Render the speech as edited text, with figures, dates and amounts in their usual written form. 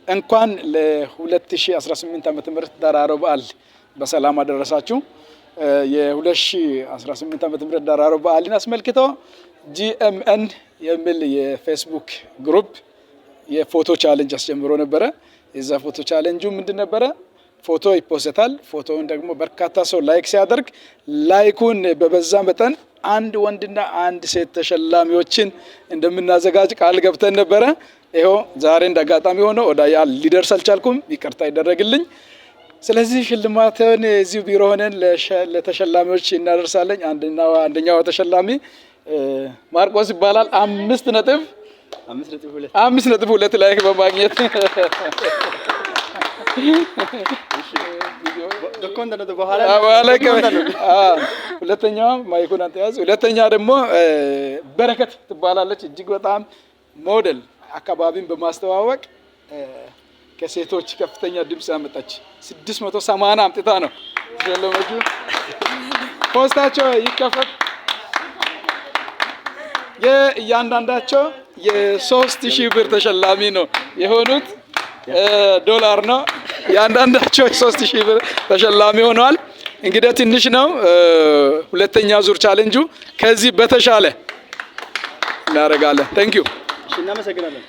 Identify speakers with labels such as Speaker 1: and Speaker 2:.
Speaker 1: እንኳን ለ2018 ዓመተ ምህረት ዳራሮ በዓል በሰላም አደረሳችሁ። የ2018 ዓመተ ምህረት ዳራሮ በዓልን አስመልክቶ GMN የሚል የፌስቡክ ግሩፕ የፎቶ ቻሌንጅ አስጀምሮ ነበረ። የዛ ፎቶ ቻሌንጁ ምንድን ነበረ? ፎቶ ይፖስታል። ፎቶውን ደግሞ በርካታ ሰው ላይክ ሲያደርግ ላይኩን በበዛ መጠን አንድ ወንድና አንድ ሴት ተሸላሚዎችን እንደምናዘጋጅ ቃል ገብተን ነበረ። ይሄው ዛሬ እንዳጋጣሚ ሆኖ ወዳያ ሊደርስ አልቻልኩም፣ ይቅርታ ይደረግልኝ። ስለዚህ ሽልማትን እዚሁ ቢሮ ሆነን ለተሸላሚዎች እናደርሳለን። አንደኛው ተሸላሚ ማርቆስ ይባላል። 5.2 ላይክ በማግኘት ሁለተኛው ማይኩን አንተ ያዝ። ሁለተኛ ደግሞ በረከት ትባላለች። እጅግ በጣም ሞዴል አካባቢን በማስተዋወቅ ከሴቶች ከፍተኛ ድምጽ ያመጣች 680 አምጥታ ነው ተሸለመችው። ፖስታቸው ይከፈት። የእያንዳንዳቸው የ3000 ብር ተሸላሚ ነው የሆኑት። ዶላር ነው ያንዳንዳቸው 3000 ብር ተሸላሚ ሆነዋል። እንግዲህ ትንሽ ነው። ሁለተኛ ዙር ቻሌንጁ ከዚህ በተሻለ እናደርጋለን። ታንክ ዩ።
Speaker 2: እናመሰግናለን።